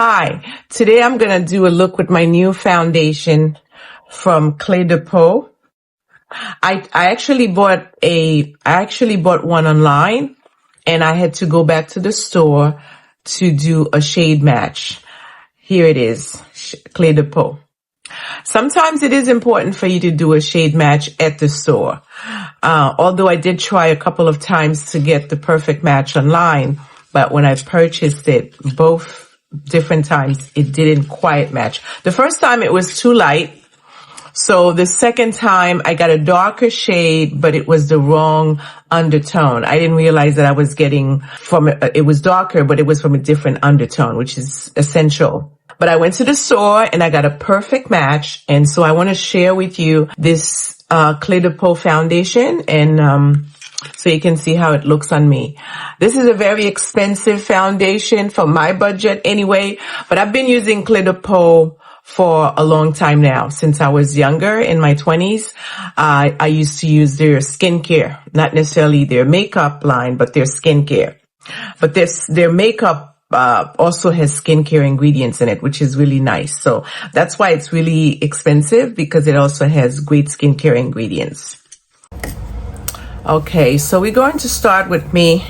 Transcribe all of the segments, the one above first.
Hi, today I'm going to do a look with my new foundation from Peau. I actually bought one online and I had to go back to the store to do a shade match. Here it is, Peau. Sometimes it is important for you to do a shade match at the store. Although I did try a couple of times to get the perfect match online, but when I purchased it, both different times, it didn't quite match. The first time it was too light. So the second time I got a darker shade, but it was the wrong undertone. I didn't realize that I was getting it was darker, but it was from a different undertone, which is essential. But I went to the store and I got a perfect match. And so I want to share with you this Peau foundation and so you can see how it looks on me. This is a very expensive foundation for my budget anyway, but I've been using Peau for a long time now. Since I was younger, in my 20s, I used to use their skincare, not necessarily their makeup line, but their skincare. But their makeup also has skincare ingredients in it, which is really nice. So that's why it's really expensive, because it also has great skincare ingredients. Okay, so we're going to start with me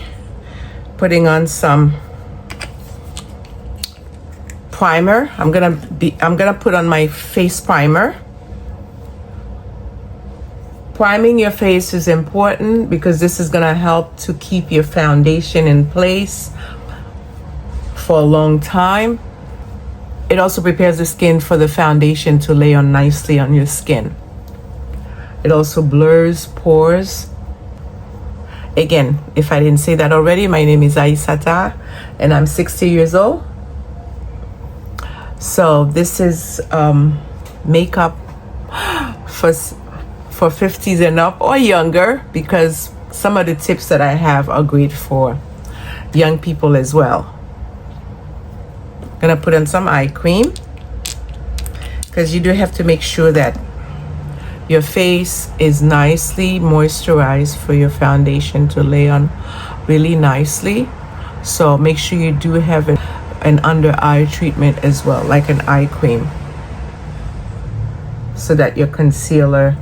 putting on some primer. I'm gonna put on my face primer. Priming your face is important because this is gonna help to keep your foundation in place for a long time. It also prepares the skin for the foundation to lay on nicely on your skin. It also blurs pores. Again, if I didn't say that already, my name is Aisata and I'm 60 years old. So this is makeup for 50s and up or younger, because some of the tips that I have are great for young people as well. I'm gonna put on some eye cream because you do have to make sure that your face is nicely moisturized for your foundation to lay on really nicely. So make sure you do have an under eye treatment as well, like an eye cream, so that your concealer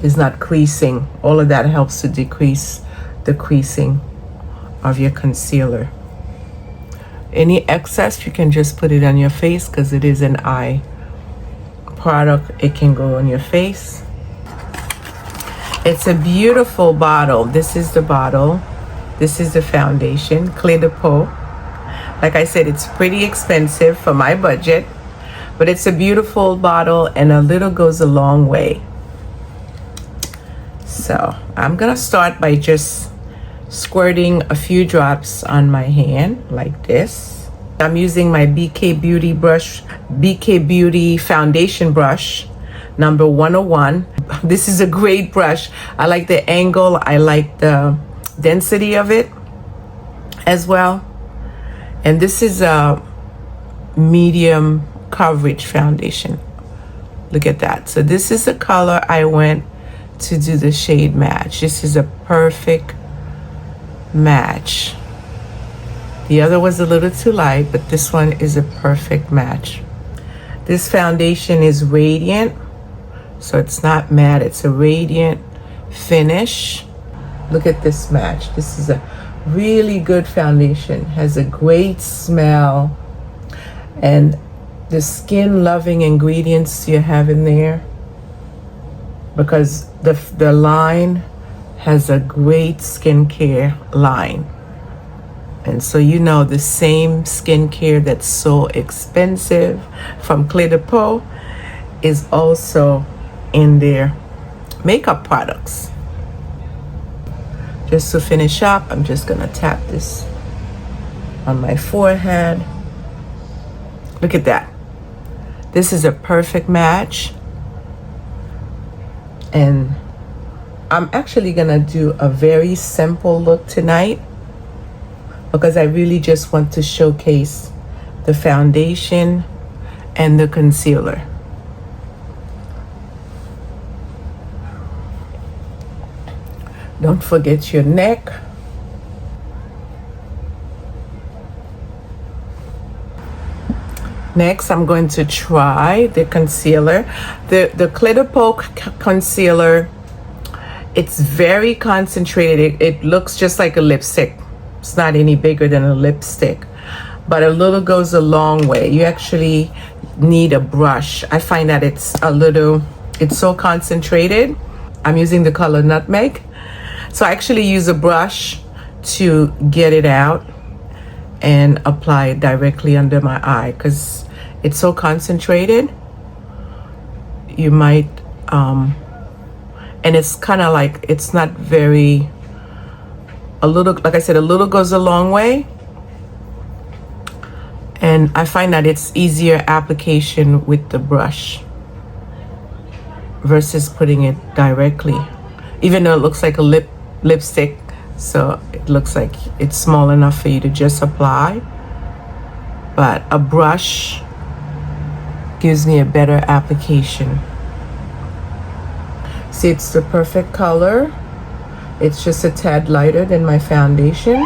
is not creasing. All of that helps to decrease the creasing of your concealer. Any excess, you can just put it on your face because it is an eye product. It can go on your face. It's a beautiful bottle. This is the bottle. This is the foundation, Peau. Like I said, it's pretty expensive for my budget, but it's a beautiful bottle and a little goes a long way. So I'm gonna start by just squirting a few drops on my hand like this. I'm using my BK Beauty foundation brush, number 101. This is a great brush. I like the angle. I like the density of it as well. And this is a medium coverage foundation. Look at that. So this is the color I went to do the shade match. This is a perfect match. The other was a little too light, but this one is a perfect match. This foundation is radiant, so it's not matte. It's a radiant finish. Look at this match. This is a really good foundation. Has a great smell, and the skin loving ingredients you have in there, because the line has a great skincare line. And so you know the same skincare that's so expensive from Peau is also in their makeup products. Just to finish up, I'm just gonna tap this on my forehead. Look at that. This is a perfect match. And I'm actually gonna do a very simple look tonight, because I really just want to showcase the foundation and the concealer. Don't forget your neck. Next, I'm going to try the concealer. The Clé de Peau concealer, it's very concentrated. It looks just like a lipstick. It's not any bigger than a lipstick, but a little goes a long way. You actually need a brush. I find that it's so concentrated. I'm using the color Nutmeg. So I actually use a brush to get it out and apply it directly under my eye because it's so concentrated. You might, and it's kind of like, it's not very, a little, like I said, a little goes a long way. And I find that it's easier application with the brush versus putting it directly, even though it looks like a lipstick. So it looks like it's small enough for you to just apply, but a brush gives me a better application. See, it's the perfect color. It's just a tad lighter than my foundation,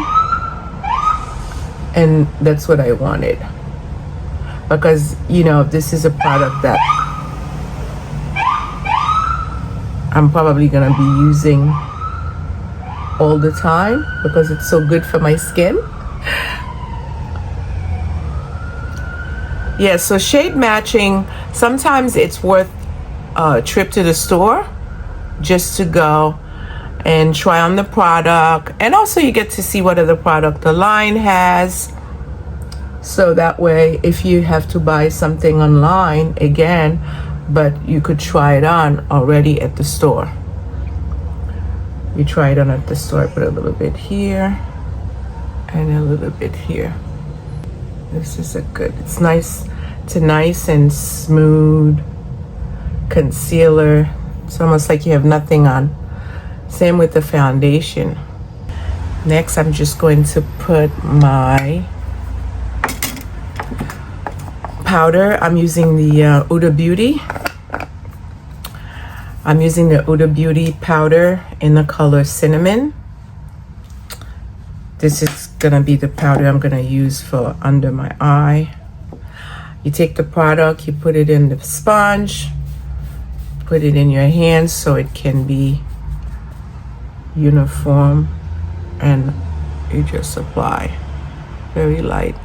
and that's what I wanted, because you know, this is a product that I'm probably gonna be using all the time because it's so good for my skin. Yeah, so shade matching, sometimes it's worth a trip to the store just to go and try on the product, and also you get to see what other product the line has, so that way if you have to buy something online again, but you could try it on already at the store. You try it on at the store. Put a little bit here and a little bit here. This is a good, it's nice. It's a nice and smooth concealer. It's almost like you have nothing on. Same with the foundation. Next, I'm just going to put my powder. I'm using the Huda Beauty. I'm using the Huda Beauty powder in the color Cinnamon. This is gonna be the powder I'm gonna use for under my eye. You take the product, you put it in the sponge, put it in your hands so it can be uniform, and you just apply. Very light.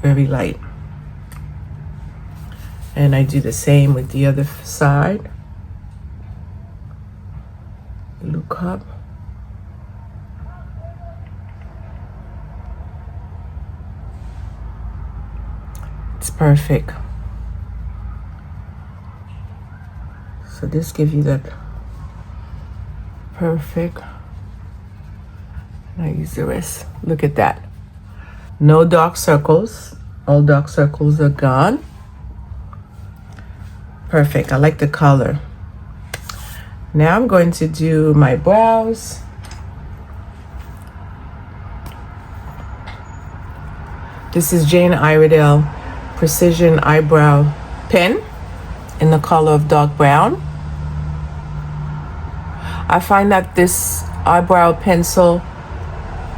Very light. And I do the same with the other side. Look up. It's perfect. So this gives you that perfect. And I use the rest. Look at that. No dark circles. All dark circles are gone. Perfect. I like the color. Now I'm going to do my brows. This is Jane Iredale Precision Eyebrow Pen in the color of dark brown. I find that this eyebrow pencil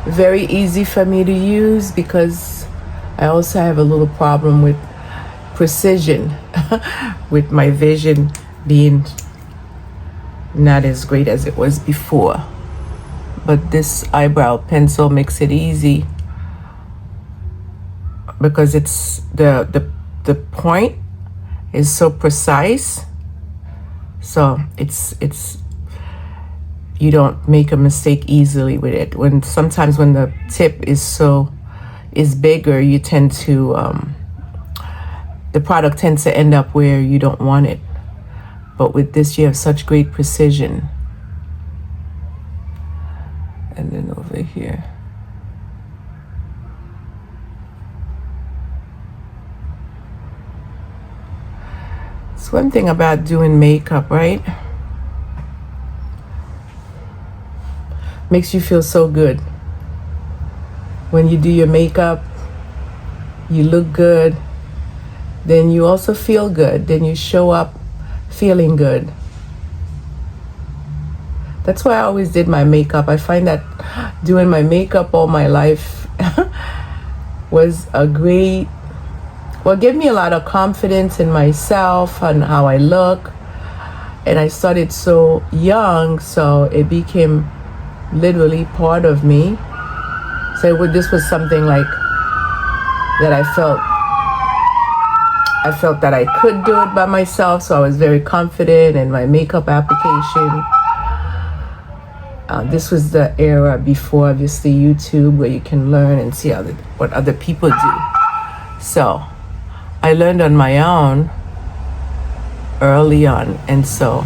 very easy for me to use because I also have a little problem with precision with my vision being not as great as it was before. But this eyebrow pencil makes it easy because it's the point is so precise, so it's you don't make a mistake easily with it. When sometimes when the tip is bigger, you tend to the product tends to end up where you don't want it. But with this, you have such great precision. And then over here. It's one thing about doing makeup, right? Makes you feel so good. When you do your makeup, you look good, then you also feel good, then you show up feeling good. That's why I always did my makeup. I find that doing my makeup all my life was a great, well, gave me a lot of confidence in myself and how I look. And I started so young, so it became literally part of me. So this was something like that I felt that I could do it by myself, so I was very confident in my makeup application. This was the era before, obviously, YouTube, where you can learn and see what other people do. So I learned on my own early on, and so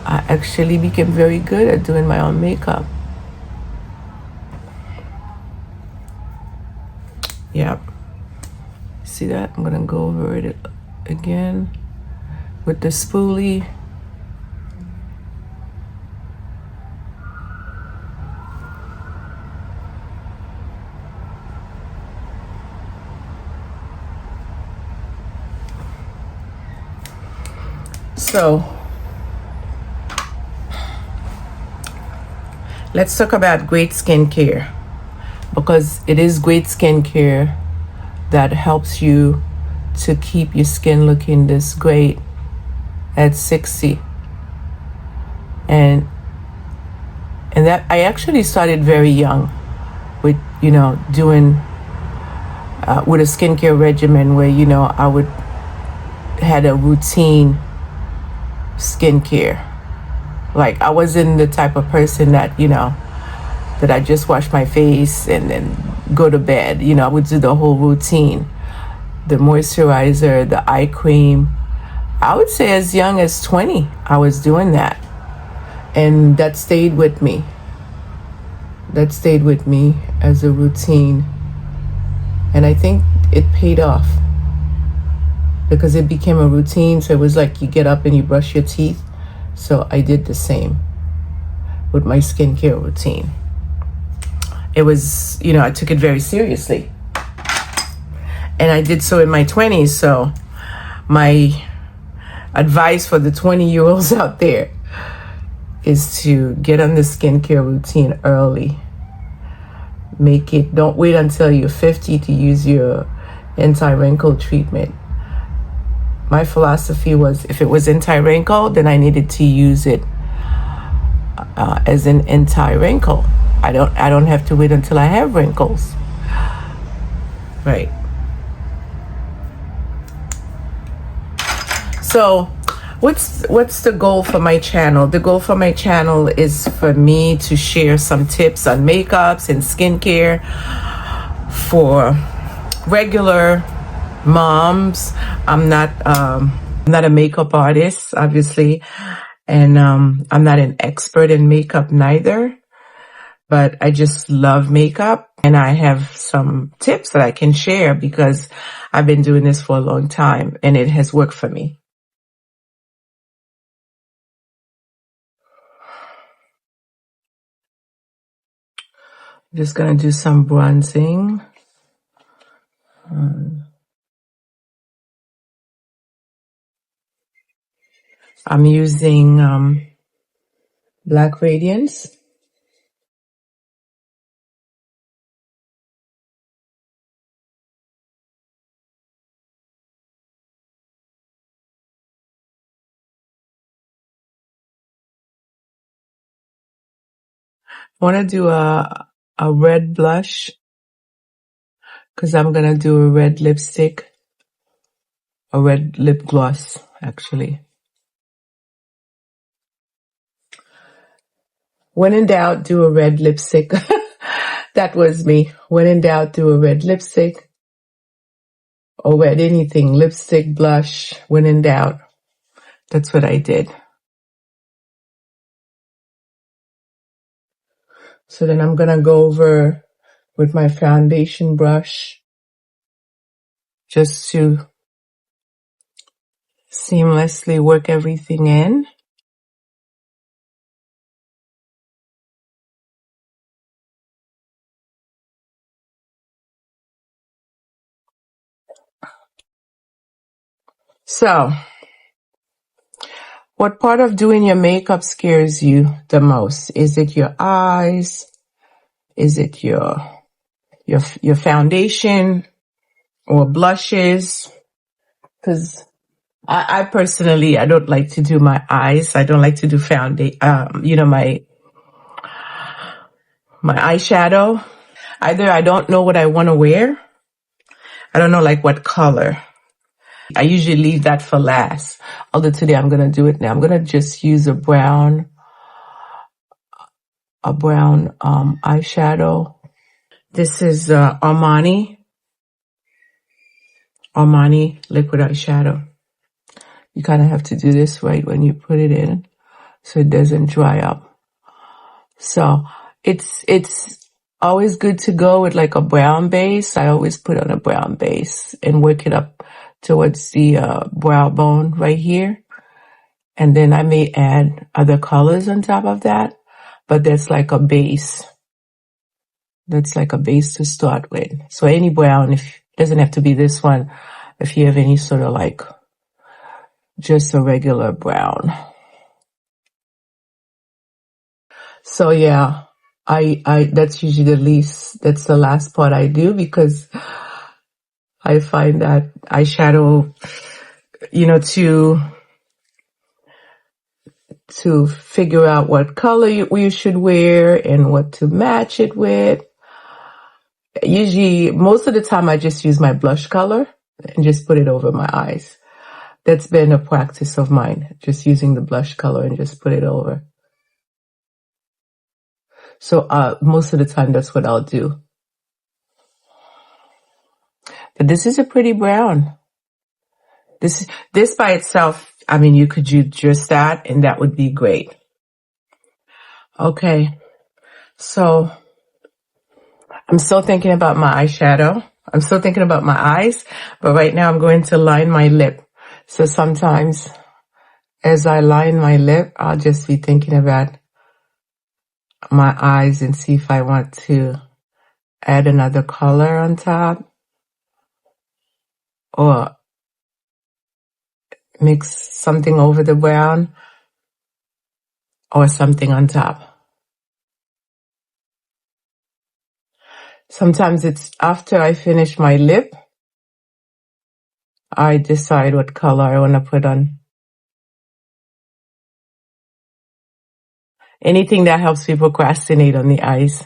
I actually became very good at doing my own makeup. Yep. See that? I'm gonna go over it again with the spoolie. So let's talk about great skincare, because it is great skincare that helps you to keep your skin looking this great at 60. And that I actually started very young with, doing with a skincare regimen where, I would had a routine skincare. Like, I wasn't the type of person that, that I just wash my face and then go to bed. I would do the whole routine. The moisturizer, the eye cream. I would say as young as 20, I was doing that. And that stayed with me. That stayed with me as a routine. And I think it paid off, because it became a routine. So it was like you get up and you brush your teeth. So I did the same with my skincare routine. It was, I took it very seriously. And I did so in my 20s. So my advice for the 20-year-olds out there is to get on the skincare routine early. Don't wait until you're 50 to use your anti-wrinkle treatment. My philosophy was, if it was anti-wrinkle, then I needed to use it as an anti-wrinkle. I don't have to wait until I have wrinkles. Right. So what's the goal for my channel? The goal for my channel is for me to share some tips on makeups and skincare for regular moms. I'm not a makeup artist, obviously, and I'm not an expert in makeup neither. But I just love makeup, and I have some tips that I can share because I've been doing this for a long time and it has worked for me. I'm just gonna do some bronzing. I'm using Black Radiance. I want to do a red blush because I'm going to do a red lipstick, a red lip gloss, actually. When in doubt, do a red lipstick. That was me. When in doubt, do a red lipstick or red anything, lipstick, blush. When in doubt, that's what I did. So then I'm going to go over with my foundation brush just to seamlessly work everything in. So, what part of doing your makeup scares you the most? Is it your eyes? Is it your your foundation or blushes. Because I personally, I don't like to do my eyes. I don't like to do my eyeshadow. Either I don't know what I want to wear. I don't know like what color. I usually leave that for last. Although today I'm going to do it now. I'm going to just use a brown eyeshadow. This is Armani liquid eyeshadow. You kind of have to do this right when you put it in so it doesn't dry up. So it's always good to go with like a brown base. I always put on a brown base and work it up towards the brow bone right here. And then I may add other colors on top of that, but that's like a base. That's like a base to start with. So any brown, if it doesn't have to be this one, if you have any sort of like just a regular brown. So yeah, I that's usually that's the last part I do because I find that eyeshadow, to figure out what color you should wear and what to match it with. Usually, most of the time I just use my blush color and just put it over my eyes. That's been a practice of mine, just using the blush color and just put it over. So most of the time that's what I'll do. But this is a pretty brown. This by itself, I mean, you could do just that and that would be great. Okay. So I'm still thinking about my eyeshadow. I'm still thinking about my eyes, but right now I'm going to line my lip. So sometimes as I line my lip, I'll just be thinking about my eyes and see if I want to add another color on top or mix something over the brown or something on top. Sometimes it's after I finish my lip, I decide what color I want to put on. Anything that helps me procrastinate on the eyes.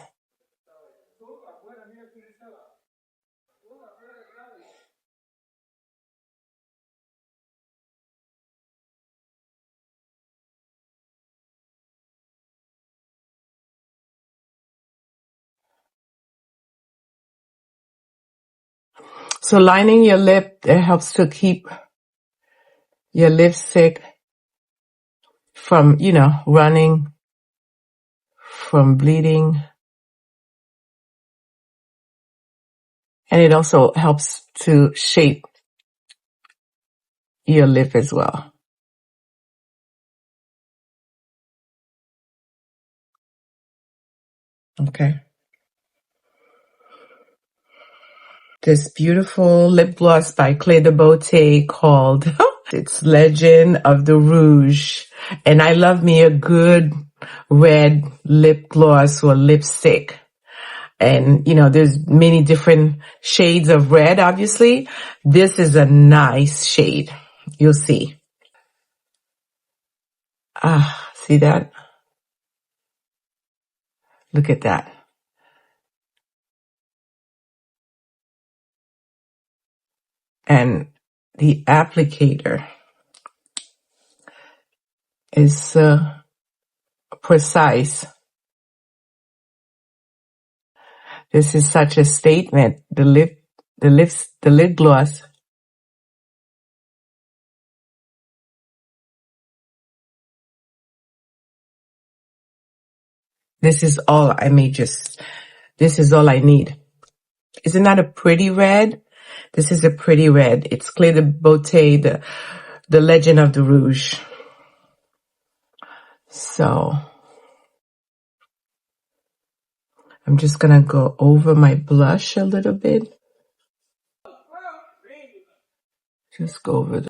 So lining your lip, it helps to keep your lipstick from, running, from bleeding. And it also helps to shape your lip as well. Okay. This beautiful lip gloss by Clé de Beauté called it's Legend of the Rouge. And I love me a good red lip gloss or lipstick. And, there's many different shades of red, obviously. This is a nice shade. You'll see. See that? Look at that. And the applicator is precise. This is such a statement. The lip gloss. This is all I need. Isn't that a pretty red? This is a pretty red. It's Clé de Beauté, the Legend of the Rouge. So I'm just gonna go over my blush a little bit. Just go over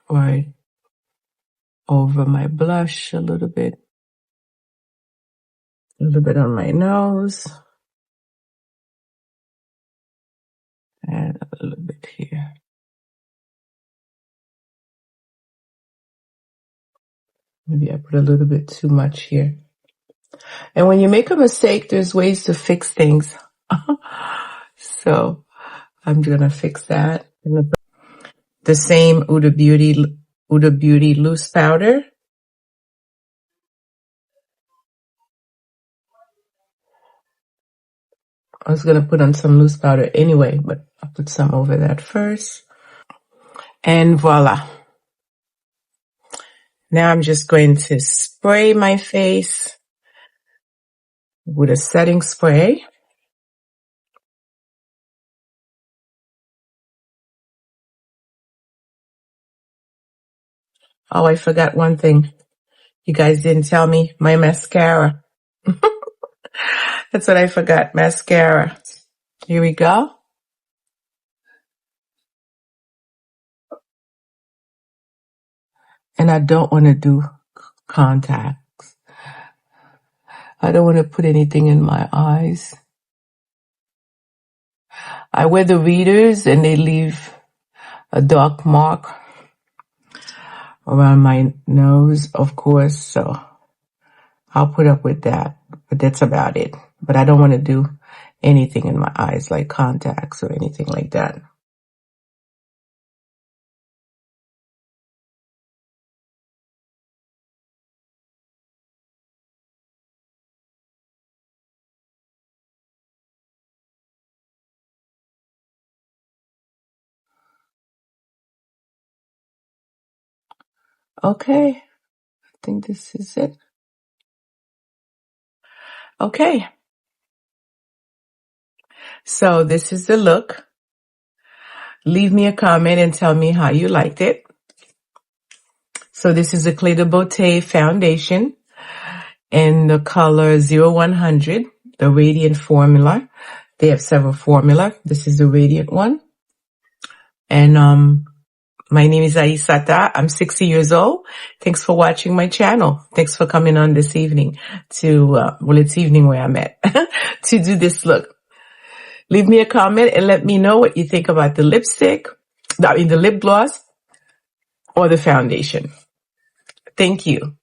right over my blush a little bit. A little bit on my nose. And a little bit here. Maybe I put a little bit too much here. And when you make a mistake, there's ways to fix things. So I'm gonna fix that. The same Huda Beauty loose powder. I was gonna put on some loose powder anyway, but I'll put some over that first. And voila. Now I'm just going to spray my face with a setting spray. Oh, I forgot one thing. You guys didn't tell me my mascara. That's what I forgot, mascara. Here we go. And I don't want to do contacts. I don't want to put anything in my eyes. I wear the readers and they leave a dark mark around my nose, of course, so I'll put up with that, but that's about it. But I don't want to do anything in my eyes like contacts or anything like that. Okay, I think this is it. Okay. So this is the look. Leave me a comment and tell me how you liked it. So this is a Clé de Beauté foundation in the color 0100, the radiant formula. They have several formula. This is the radiant one. And my name is Aisata. I'm 60 years old. Thanks for watching my channel. Thanks for coming on this evening to, well, it's evening where I'm at, to do this look. Leave me a comment and let me know what you think about the lipstick, the lip gloss, or the foundation. Thank you.